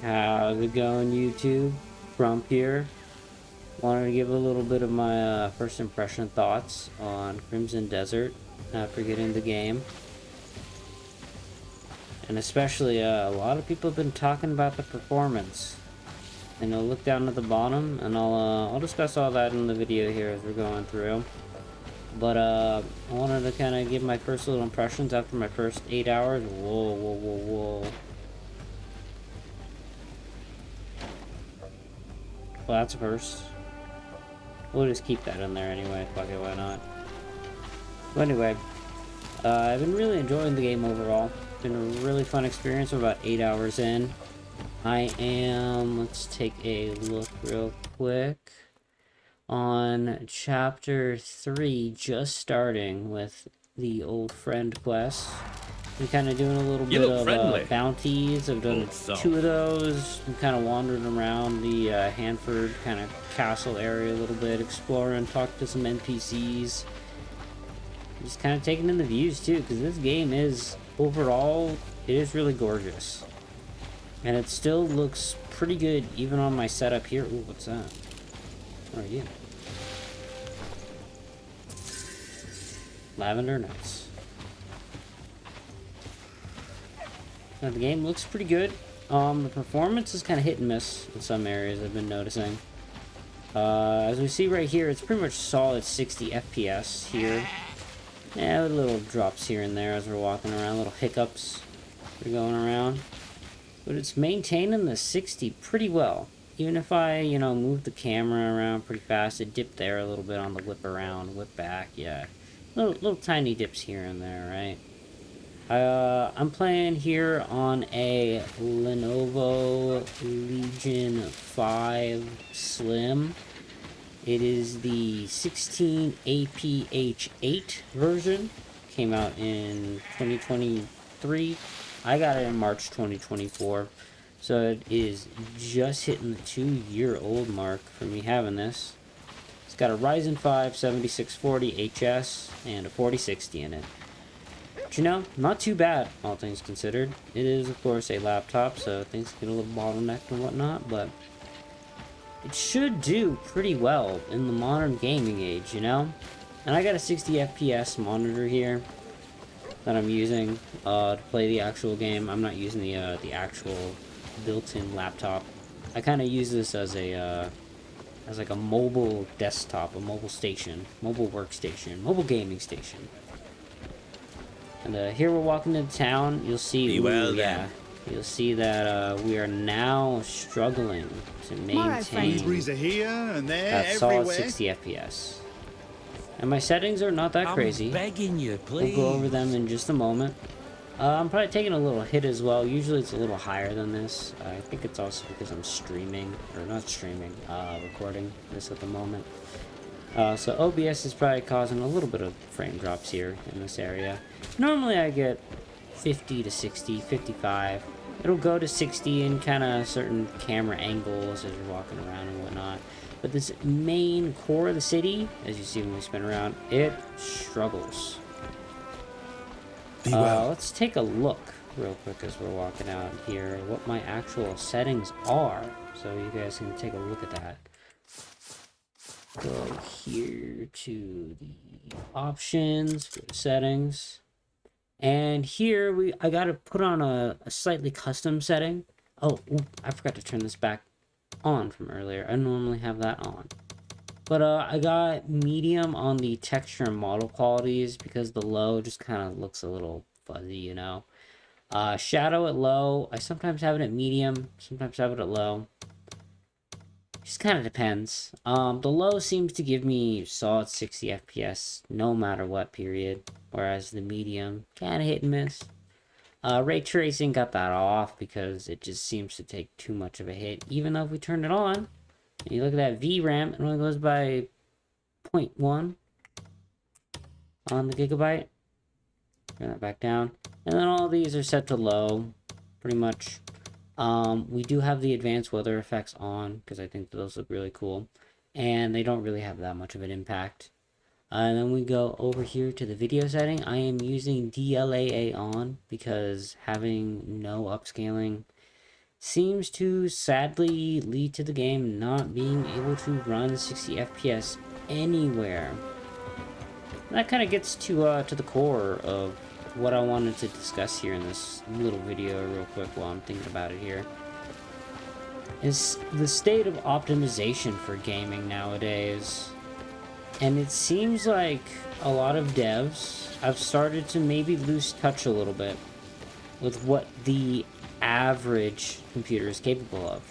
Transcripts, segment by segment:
How's it going, YouTube? Grump here. Wanted to give a little bit of my first impression thoughts on Crimson Desert after getting the game. And especially, a lot of people have been talking about the performance. And I'll look down at the bottom, and I'll discuss all that in the video here as we're going through. But I wanted to kind of give my first little impressions after my first 8 hours. Whoa, whoa, whoa, whoa. Well, that's a first. We'll just keep that in there anyway. Fuck it, why not? But anyway, I've been really enjoying the game overall. It's been a really fun experience. We're about 8 hours in. Let's take a look real quick. On chapter 3, just starting with the old friend quest. I'm kind of doing a little bit of bounties. I've done 2 of those. I'm kind of wandering around the Hanford kind of castle area a little bit, exploring, talking to some NPCs. Just kind of taking in the views too, because this game is, overall, it is really gorgeous. And it still looks pretty good even on my setup here. Ooh, what's that? What are you? Lavender, nice. Now, the game looks pretty good. The performance is kind of hit and miss in some areas, I've been noticing. As we see right here, it's pretty much solid 60 FPS here. Yeah, little drops here and there as we're walking around, little hiccups we're going around. But it's maintaining the 60 pretty well. Even if I, move the camera around pretty fast, it dipped there a little bit on the whip around, whip back, yeah. Little tiny dips here and there, right? I'm playing here on a Lenovo Legion 5 Slim. It is the 16 APH8 version. Came out in 2023. I got it in March 2024. So it is just hitting the 2-year-old mark for me having this. It's got a Ryzen 5 7640 HS and a 4060 in it. But not too bad, all things considered. It is, of course, a laptop, so things get a little bottlenecked and whatnot, but it should do pretty well in the modern gaming age, And I got a 60 FPS monitor here that I'm using to play the actual game. I'm not using the actual built-in laptop. I kind of use this as like a mobile desktop, a mobile station, mobile workstation, mobile gaming station. And here we're walking into town. You'll see, you'll see that we are now struggling to maintain that solid 60 FPS. And my settings are not that crazy. I'm begging you, please. We'll go over them in just a moment. I'm probably taking a little hit as well. Usually it's a little higher than this. I think it's also because I'm streaming, or not streaming, recording this at the moment. So OBS is probably causing a little bit of frame drops here in this area. Normally I get 50 to 60, 55. It'll go to 60 in kind of certain camera angles as you're walking around and whatnot. But this main core of the city, as you see when we spin around, it struggles. Let's take a look real quick as we're walking out here, what my actual settings are, so you guys can take a look at that. Go here to the options, go to settings, and here I gotta put on a slightly custom setting. Oh, I forgot to turn this back on from earlier. I normally have that on, but I got medium on the texture and model qualities because the low just kind of looks a little fuzzy, Shadow at low. I sometimes have it at medium, sometimes have it at low. Just kind of depends. The low seems to give me solid 60 FPS no matter what period, whereas the medium kind of hit and miss. Ray tracing got that off because it just seems to take too much of a hit, even though if we turn it on, and you look at that VRAM, it only goes by 0.1 on the gigabyte. Turn that back down, and then all these are set to low, pretty much. We do have the advanced weather effects on because I think those look really cool, and they don't really have that much of an impact. And then we go over here to the video setting. I am using DLAA on because having no upscaling seems to sadly lead to the game not being able to run 60 FPS anywhere. And that kind of gets to the core of what I wanted to discuss here in this little video real quick while I'm thinking about it here. Is the state of optimization for gaming nowadays. And it seems like a lot of devs have started to maybe lose touch a little bit with what the average computer is capable of.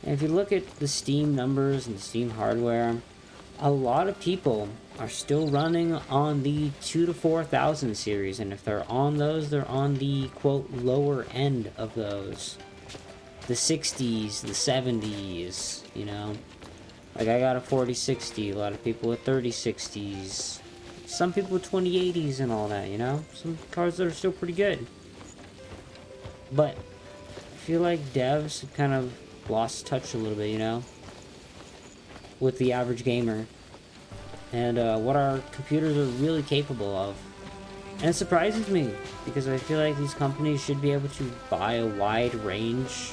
And if you look at the Steam numbers and the Steam hardware, a lot of people are still running on the 2 to 4,000 series, and if they're on those, they're on the quote lower end of those. The 60s, the 70s, you know. Like I got a 4060, a lot of people with 3060s, some people with 2080s and all that, you know? Some cards that are still pretty good. But I feel like devs have kind of lost touch a little bit, you know? With the average gamer. And what our computers are really capable of. And it surprises me, because I feel like these companies should be able to buy a wide range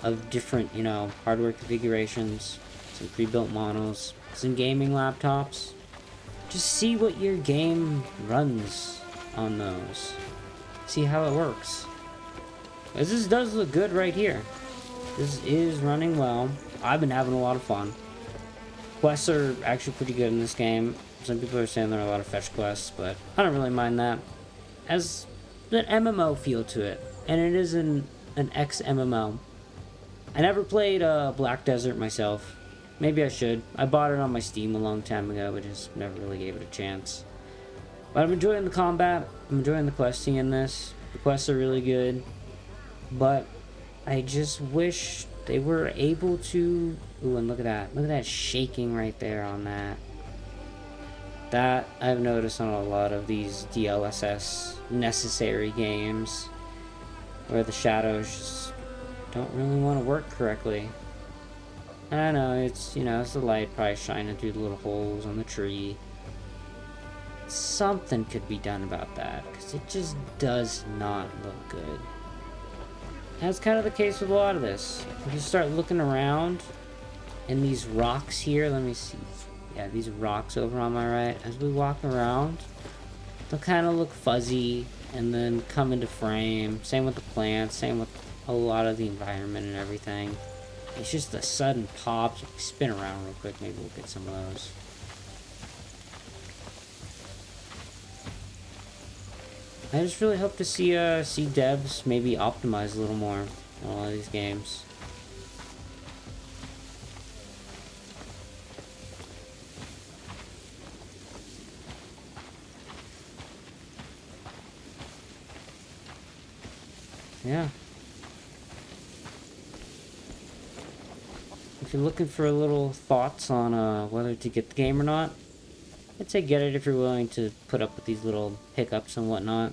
of different, you know, hardware configurations, some pre-built models, some gaming laptops. Just see what your game runs on those. See how it works. Because this does look good right here. This is running well. I've been having a lot of fun. Quests are actually pretty good in this game. Some people are saying there are a lot of fetch quests, but I don't really mind that. Has an MMO feel to it, and it is an ex-MMO. I never played Black Desert myself. Maybe I should. I bought it on my Steam a long time ago, but just never really gave it a chance. But I'm enjoying the combat. I'm enjoying the questing in this. The quests are really good. But I just wish they were able to... Ooh, and look at that. Look at that shaking right there on that. That I've noticed on a lot of these DLSS necessary games. Where the shadows just don't really want to work correctly. I know, it's, you know, it's the light probably shining through the little holes on the tree. Something could be done about that, because it just does not look good. That's kind of the case with a lot of this. If you start looking around, and these rocks here, let me see. Yeah, these rocks over on my right, as we walk around, they'll kind of look fuzzy, and then come into frame. Same with the plants, same with a lot of the environment and everything. It's just the sudden pops. If we spin around real quick, maybe we'll get some of those. I just really hope to see devs maybe optimize a little more on a lot of these games. Yeah. If you're looking for a little thoughts on whether to get the game or not, I'd say get it if you're willing to put up with these little hiccups and whatnot.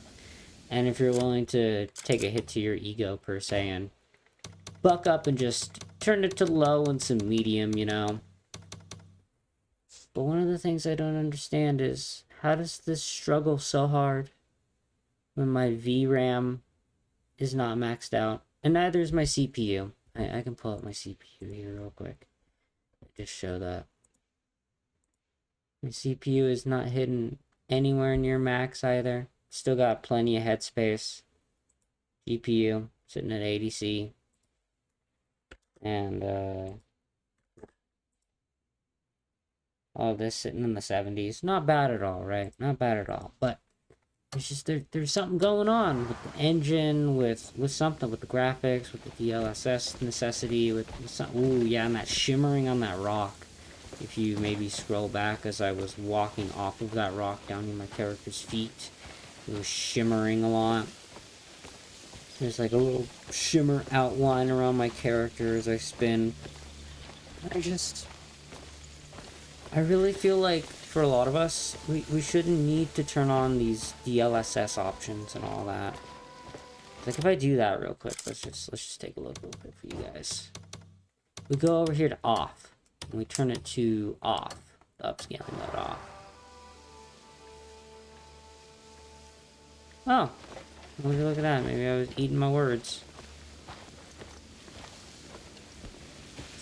And if you're willing to take a hit to your ego, per se, and buck up and just turn it to low and some medium, you know. But one of the things I don't understand is, how does this struggle so hard when my VRAM is not maxed out? And neither is my CPU. I can pull up my CPU here real quick. Just show that. My CPU is not hidden anywhere near max either. Still got plenty of headspace. GPU sitting at 80C. And all this sitting in the 70s. Not bad at all, right? Not bad at all. But it's just there's something going on with the engine, with something, with the graphics, with the DLSS necessity, with some, ooh, yeah, and that shimmering on that rock. If you maybe scroll back as I was walking off of that rock down near my character's feet, it was shimmering a lot. There's like a little shimmer outline around my character as I spin. I really feel like for a lot of us, we shouldn't need to turn on these DLSS options and all that. Like if I do that real quick, let's just take a look real quick for you guys. We go over here to off, and we turn it to off, the upscaling mode off. Oh, look at that. Maybe I was eating my words.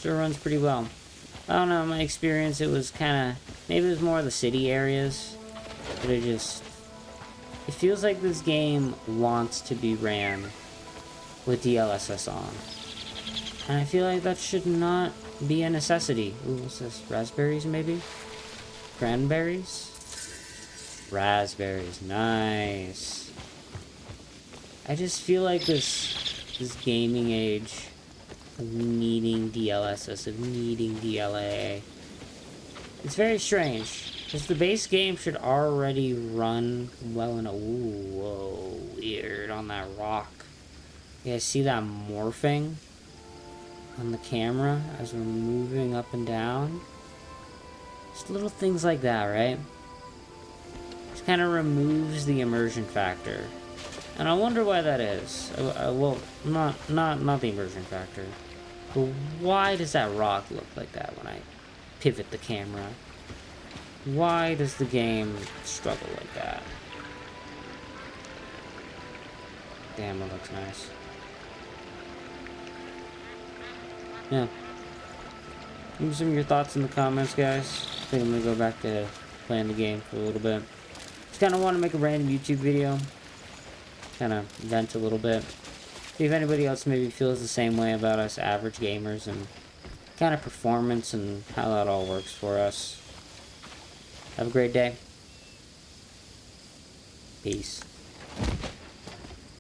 Still runs pretty well. I don't know, in my experience it was kind of, maybe it was more the city areas, but it feels like this game wants to be ran with DLSS on. And I feel like that should not be a necessity. Ooh, what's this? Raspberries, maybe? Cranberries? Raspberries, nice. I just feel like this gaming age of needing DLSS, of needing DLAA. It's very strange, because the base game should already run well enough. Ooh, whoa, weird on that rock. You guys see that morphing on the camera as we're moving up and down? Just little things like that, right? Just kind of removes the immersion factor. And I wonder why that is. Well, not the immersion factor. But why does that rock look like that when I pivot the camera? Why does the game struggle like that? Damn, it looks nice. Yeah. Leave me some of your thoughts in the comments, guys. I think I'm gonna go back to playing the game for a little bit. Just kind of want to make a random YouTube video. Kind of vent a little bit. See if anybody else maybe feels the same way about us average gamers and kind of performance and how that all works for us. Have a great day. Peace.